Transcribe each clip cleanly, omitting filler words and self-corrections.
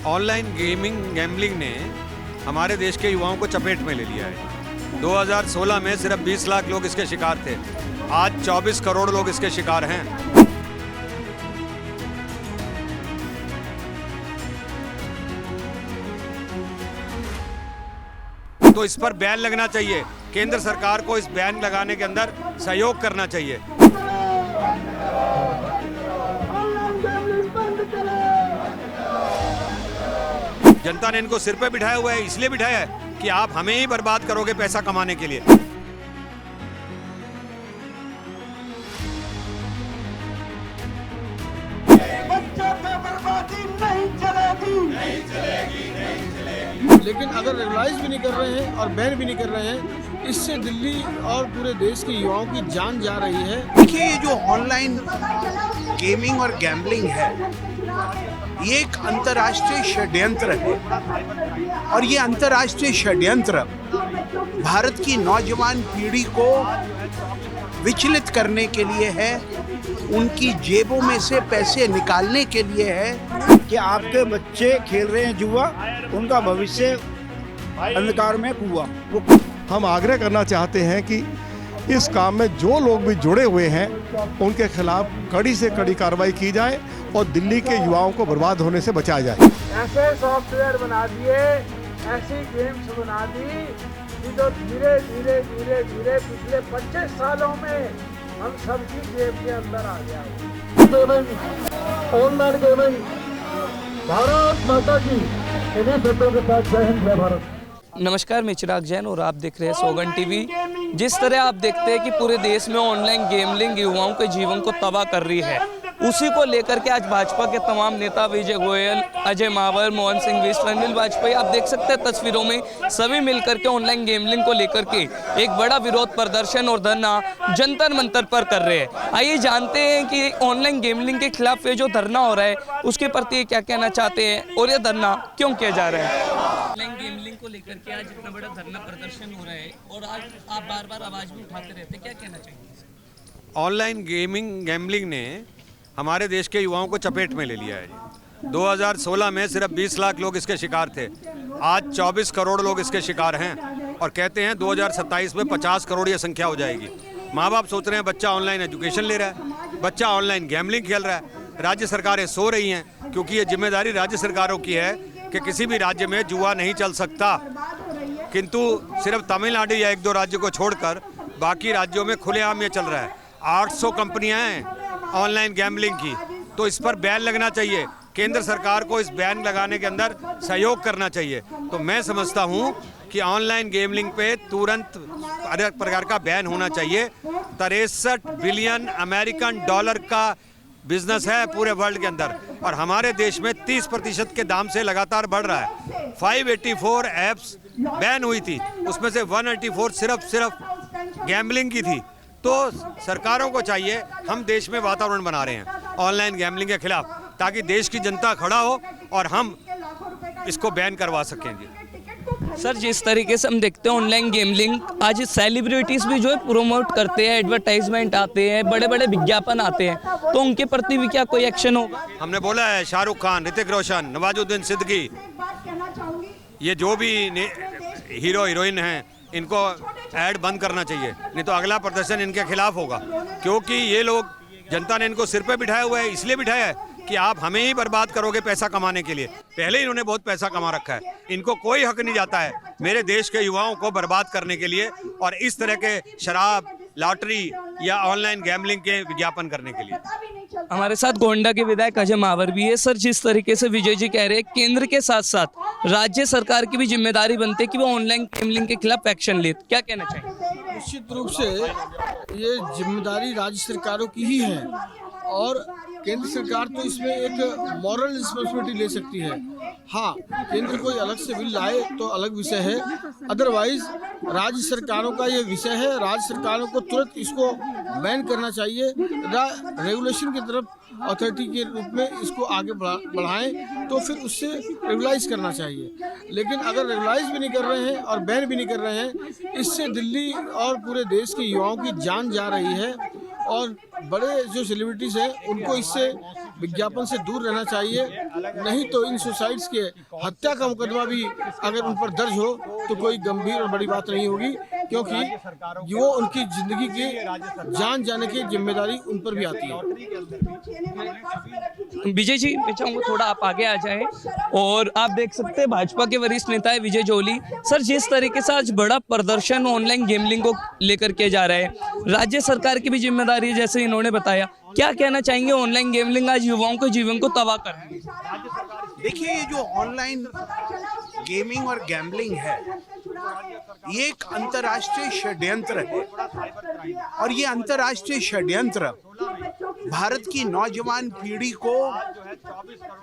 Online gambling ने हमारे देश के युवाओं को चपेट में ले लिया है। 2016 में सिर्फ 20 लाख लोग इसके शिकार थे, आज 24 करोड़ लोग इसके शिकार हैं। तो इस पर बैन लगना चाहिए। केंद्र सरकार को इस बैन लगाने के अंदर सहयोग करना चाहिए। जनता ने इनको सिर पे बिठाया हुआ है, इसलिए बिठाया है कि आप हमें ही बर्बाद करोगे पैसा कमाने के लिए। लेकिन अगर रेगुलाइज भी नहीं कर रहे हैं और बैन भी नहीं कर रहे हैं, इससे दिल्ली और पूरे देश के युवाओं की जान जा रही है। देखिए, ये जो ऑनलाइन गेमिंग और गैम्बलिंग है, ये एक अंतर्राष्ट्रीय षड्यंत्र है और ये अंतर्राष्ट्रीय षड्यंत्र भारत की नौजवान पीढ़ी को विचलित करने के लिए है, उनकी जेबों में से पैसे निकालने के लिए है कि आपके बच्चे खेल रहे हैं जुआ, उनका भविष्य अंधकार में कुआं। हम आग्रह करना चाहते हैं कि इस काम में जो लोग भी जुड़े हुए हैं उनके खिलाफ कड़ी से कड़ी कार्रवाई की जाए और दिल्ली के युवाओं को बर्बाद होने से बचाया जाए। ऐसे सॉफ्टवेयर बना दिए, ऐसी गेम्स बना दी कि जो धीरे धीरे धीरे धीरे पिछले 25 सालों में हम सबकी जेब के अंदर आ गया। ऑनलाइन गेमिंग, भारत माता की इन्हीं शब्दों के साथ जय हिंद जय भारत। नमस्कार, मैं चिराग जैन और आप देख रहे हैं सौगन टीवी। जिस तरह आप देखते हैं कि पूरे देश में ऑनलाइन गेमलिंग युवाओं के जीवन को तबाह कर रही है, उसी को लेकर के आज भाजपा के तमाम नेता विजय गोयल, अजय मावर, मोहन सिंह बिष्ट, अनिल वाजपेयी, आप देख सकते हैं तस्वीरों में, सभी मिलकर के ऑनलाइन गेमलिंग को लेकर के एक बड़ा विरोध प्रदर्शन और धरना जंतर मंतर पर कर रहे हैं। आइए जानते हैं कि ऑनलाइन गेमलिंग के खिलाफ ये जो धरना हो रहा है उसके प्रति क्या कहना चाहते हैं और ये धरना क्यों किया जा रहा है। ऑनलाइन गेमलिंग को लेकर के आज इतना बड़ा धरना प्रदर्शन हो रहा है और आज आप बार बार आवाज भी उठाते रहते हैं, क्या कहना चाहिए? ऑनलाइन गैम्बलिंग ने हमारे देश के युवाओं को चपेट में ले लिया है। 2016 में सिर्फ 20 लाख लोग इसके शिकार थे, आज 24 करोड़ लोग इसके शिकार हैं और कहते हैं 2027 में 50 करोड़ ये संख्या हो जाएगी। माँ बाप सोच रहे हैं बच्चा ऑनलाइन एजुकेशन ले रहा है, बच्चा ऑनलाइन गैम्बलिंग खेल रहा है। राज्य सरकारें सो रही हैं क्योंकि ये जिम्मेदारी राज्य सरकारों की है कि किसी भी राज्य में जुआ नहीं चल सकता, किंतु सिर्फ तमिलनाडु या 1-2 राज्य को छोड़कर बाकी राज्यों में खुलेआम ये चल रहा है। 800 कंपनियां हैं ऑनलाइन गैम्बलिंग की, तो इस पर बैन लगना चाहिए। केंद्र सरकार को इस बैन लगाने के अंदर सहयोग करना चाहिए। तो मैं समझता हूं कि ऑनलाइन गैम्बलिंग पे तुरंत अलग प्रकार का बैन होना चाहिए। 63 बिलियन अमेरिकन डॉलर का बिजनेस है पूरे वर्ल्ड के अंदर और हमारे देश में 30% के दाम से लगातार बढ़ रहा है। 584 ऐप्स बैन हुई थी, उसमें से 184 सिर्फ गैम्बलिंग की थी। तो सरकारों को चाहिए, हम देश में वातावरण बना रहे हैं ऑनलाइन गैम्बलिंग के खिलाफ, ताकि देश की जनता खड़ा हो और हम इसको बैन करवा सकेंगे। सर, जिस तरीके से हम देखते हैं ऑनलाइन गेमलिंग, आज सेलिब्रिटीज भी जो है प्रोमोट करते हैं, एडवर्टाइजमेंट आते हैं, बड़े बड़े विज्ञापन आते हैं, तो उनके प्रति भी क्या कोई एक्शन होगा? हमने बोला है शाहरुख खान, ऋतिक रोशन, नवाजुद्दीन सिद्दीकी, ये जो भी हीरो हीरोइन हैं, इनको ऐड बंद करना चाहिए, नहीं तो अगला प्रदर्शन इनके खिलाफ होगा। क्योंकि ये लोग, जनता ने इनको सिर पे बिठाया हुआ है, इसलिए बिठाया है कि आप हमें ही बर्बाद करोगे पैसा कमाने के लिए। पहले इन्होंने बहुत पैसा कमा रखा है, इनको कोई हक नहीं जाता है मेरे देश के युवाओं को बर्बाद करने के लिए और इस तरह के शराब, लॉटरी या ऑनलाइन गैम्बलिंग के विज्ञापन करने के लिए। हमारे साथ गोंडा के विधायक अजय मावर भी है। सर, जिस तरीके से विजय जी कह रहे हैं, केंद्र के साथ साथ राज्य सरकार की भी जिम्मेदारी बनती है कि वो ऑनलाइन गेमलिंग के खिलाफ एक्शन ले, क्या कहना चाहिए? निश्चित रूप से ये जिम्मेदारी राज्य सरकारों की ही है और केंद्र सरकार तो इसमें एक मॉरल रिस्पॉन्सिबिलिटी ले सकती है। हाँ, केंद्र कोई अलग से बिल लाए तो अलग विषय है, अदरवाइज राज्य सरकारों का ये विषय है। राज्य सरकारों को तुरंत इसको बैन करना चाहिए, रेगुलेशन की तरफ अथॉरिटी के रूप में इसको आगे बढ़ाएं तो फिर उससे रेगुलाइज करना चाहिए। लेकिन अगर रेगुलाइज भी नहीं कर रहे हैं और बैन भी नहीं कर रहे हैं, इससे दिल्ली और पूरे देश के युवाओं की जान जा रही है और बड़े जो सेलिब्रिटीज़ हैं उनको इससे विज्ञापन से दूर रहना चाहिए, नहीं तो इन सुसाइड्स के हत्या का मुकदमा भी अगर उन पर दर्ज हो तो कोई गंभीर और बड़ी बात नहीं होगी, क्योंकि वो उनकी जिंदगी की जान जाने की जिम्मेदारी उन पर भी आती है। विजय जी, मैं चाहूँगा थोड़ा आप आगे आ जाएं। और आप देख सकते हैं भाजपा के वरिष्ठ नेता है विजय जोली सर, जिस तरीके से आज बड़ा प्रदर्शन ऑनलाइन गेमलिंग को लेकर किया जा रहा है, राज्य सरकार की भी जिम्मेदारी है जैसे इन्होंने बताया, क्या कहना चाहेंगे? ऑनलाइन गेमलिंग आज युवाओं के जीवन को तबाह कर रही है। देखिए, ये जो ऑनलाइन गेमिंग और गैम्बलिंग है, ये एक अंतर्राष्ट्रीय षड्यंत्र है। और ये अंतर्राष्ट्रीय षड्यंत्र भारत की नौजवान पीढ़ी को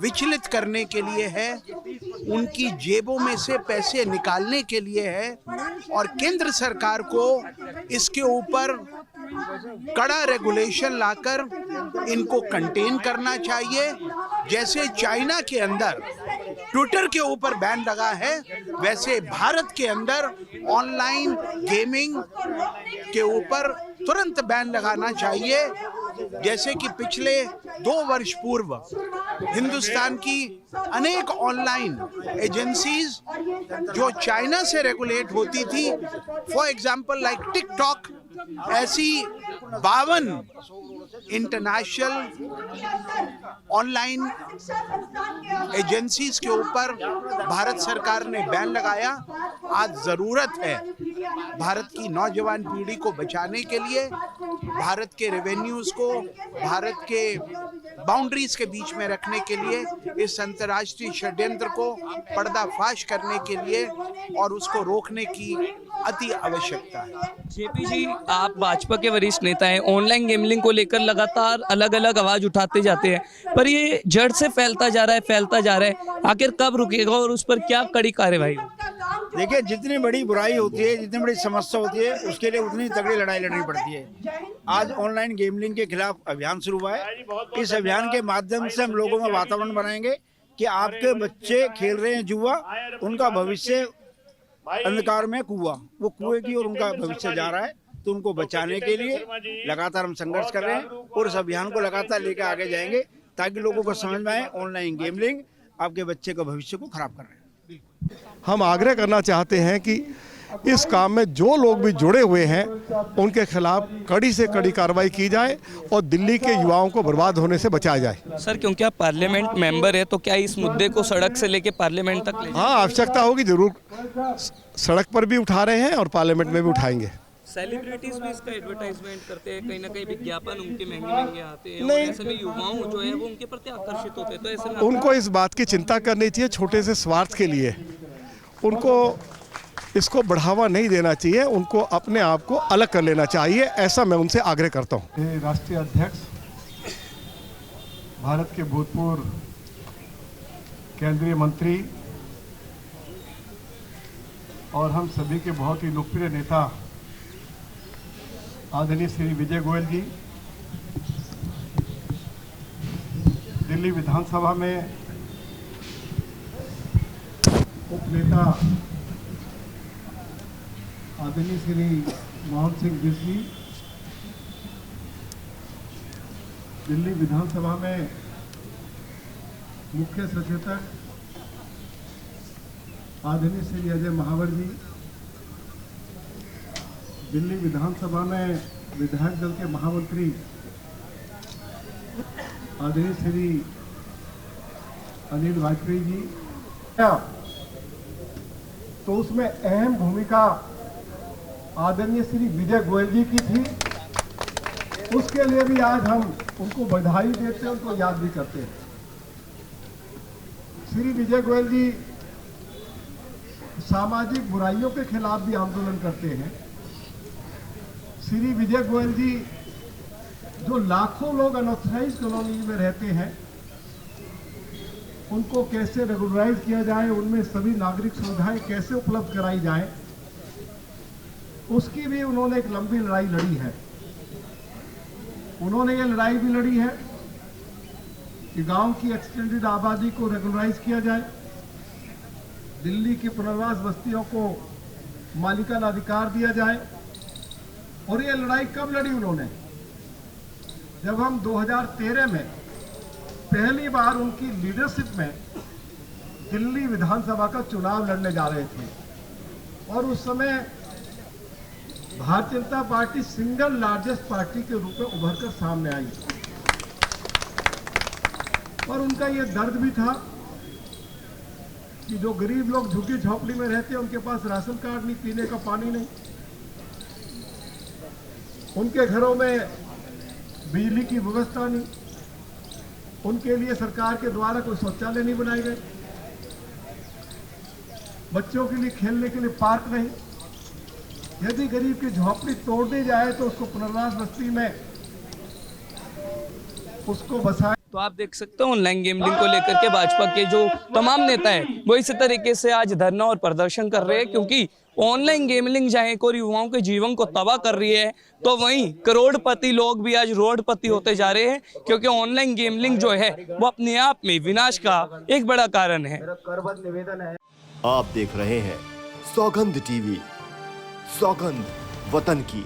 विचलित करने के लिए है, उनकी जेबों में से पैसे निकालने के लिए है, और केंद्र सरकार को इसके ऊपर कड़ा रेगुलेशन लाकर इनको कंटेन करना चाहिए। जैसे चाइना के अंदर ट्विटर के ऊपर बैन लगा है, वैसे भारत के अंदर ऑनलाइन गेमिंग के ऊपर तुरंत बैन लगाना चाहिए। जैसे कि पिछले 2 वर्ष पूर्व हिंदुस्तान की अनेक ऑनलाइन एजेंसीज जो चाइना से रेगुलेट होती थी, फॉर एग्जांपल लाइक टिकटॉक, ऐसी 52 इंटरनेशनल ऑनलाइन एजेंसीज के ऊपर भारत सरकार ने बैन लगाया। आज जरूरत है भारत की नौजवान पीढ़ी को बचाने के लिए, भारत के रेवेन्यूज को भारत के बाउंड्रीज के बीच में रखने के लिए, इस अंतर्राष्ट्रीय षड्यंत्र को पर्दाफाश करने के लिए और उसको रोकने की अति आवश्यकता है। जेपी जी, आप भाजपा के वरिष्ठ नेता हैं, ऑनलाइन गेमलिंग को लेकर लगातार अलग अलग आवाज उठाते जाते हैं, पर ये जड़ से फैलता जा रहा है, आखिर कब रुकेगा और उस पर क्या कड़ी कार्यवाही? देखिए, जितनी बड़ी बुराई होती है, जितनी बड़ी समस्या होती है, उसके लिए उतनी तगड़ी लड़ाई लड़नी पड़ती है। आज ऑनलाइन गेमलिंग के खिलाफ अभियान शुरू हुआ है। इस अभियान के माध्यम से हम लोगों में वातावरण बनाएंगे कि आपके बच्चे खेल रहे हैं जुआ, उनका भविष्य अंधकार में कुआं, वो कुएं की और उनका भविष्य जा रहा है, तो उनको बचाने के लिए लगातार हम संघर्ष कर रहे हैं और इस अभियान को लगातार लेकर आगे जाएंगे ताकि लोगों को समझ में आए ऑनलाइन गेमलिंग आपके बच्चे के भविष्य को खराब कर रहे हैं। हम आग्रह करना चाहते हैं कि इस काम में जो लोग भी जुड़े हुए हैं उनके खिलाफ कड़ी से कड़ी कार्रवाई की जाए और दिल्ली के युवाओं को बर्बाद होने से बचाया जाए। सर, क्योंकि आप पार्लियामेंट मेंबर है, तो क्या इस मुद्दे को सड़क से लेके पार्लियामेंट तक ले? हाँ, आवश्यकता होगी जरूर, सड़क पर भी उठा रहे हैं और पार्लियामेंट में भी उठाएंगे। सेलिब्रिटीज भी इसका एडवर्टाइजमेंट करते हैं, कहीं ना कहीं विज्ञापन उनके महंगे आते हैं, और ऐसे में युवाओं जो है वो उनके प्रति आकर्षित होते हैं, तो ऐसे में उनको इस बात की चिंता करनी चाहिए, छोटे से स्वार्थ के लिए उनको इसको बढ़ावा नहीं देना चाहिए, उनको अपने आप को अलग कर लेना चाहिए, ऐसा मैं उनसे आग्रह करता हूँ। राष्ट्रीय अध्यक्ष, भारत के भूतपूर्व केंद्रीय मंत्री और हम सभी के बहुत ही लोकप्रिय नेता आदरणीय श्री विजय गोयल जी दिल्ली विधानसभा में उपनेता आदरणीय श्री मोहन सिंह बिस्मी दिल्ली विधानसभा में मुख्य सचेतक आदरणीय श्री अजय महावर जी दिल्ली विधानसभा में विधायक दल के महामंत्री आदरणीय श्री अनिल वाजपेयी जी, तो उसमें अहम भूमिका आदरणीय श्री विजय गोयल जी की थी। उसके लिए भी आज हम उनको बधाई देते हैं, उनको याद भी करते हैं। श्री विजय गोयल जी सामाजिक बुराइयों के खिलाफ भी आंदोलन करते हैं। श्री विजय गोयल जी जो लाखों लोग अनऑथराइज कॉलोनी में रहते हैं, उनको कैसे रेगुलराइज किया जाए, उनमें सभी नागरिक सुविधाएं कैसे उपलब्ध कराई जाए, उसकी भी उन्होंने एक लंबी लड़ाई लड़ी है। उन्होंने ये लड़ाई भी लड़ी है कि गांव की एक्सटेंडेड आबादी को रेगुलराइज किया जाए, दिल्ली की पुनर्वास बस्तियों को मालिकाना अधिकार दिया जाए। और ये लड़ाई कब लड़ी उन्होंने? जब हम 2013 में पहली बार उनकी लीडरशिप में दिल्ली विधानसभा का चुनाव लड़ने जा रहे थे और उस समय Bharatiya Janata party single largest party के रूप में उभर कर सामने आई और उनका ये दर्द भी था कि जो गरीब लोग झुग्गी झोपड़ी में रहते हैं उनके पास राशन कार्ड नहीं, पीने का पानी नहीं, उनके घरों में बिजली की व्यवस्था नहीं, उनके लिए सरकार के द्वारा कोई शौचालय नहीं बनाए गए, बच्चों के लिए खेलने के लिए पार्क नहीं। यदि गरीब की झोपड़ी तोड़ दी जाए तो उसको पुनर्वास बस्ती में उसको बसाए। तो आप देख सकते हो ऑनलाइन गेमलिंग को लेकर के भाजपा के जो तमाम नेता हैं वो इसी तरीके से आज धरना और प्रदर्शन कर रहे हैं, क्योंकि ऑनलाइन गेमलिंग जहां एक और युवाओं के जीवन को तबाह कर रही है, तो वहीं करोड़पति लोग भी आज रोडपति होते जा रहे हैं, क्योंकि ऑनलाइन गेमलिंग जो है वो अपने आप में विनाश का एक बड़ा कारण है। आप देख रहे हैं सौगंध टीवी, सौगंध वतन की।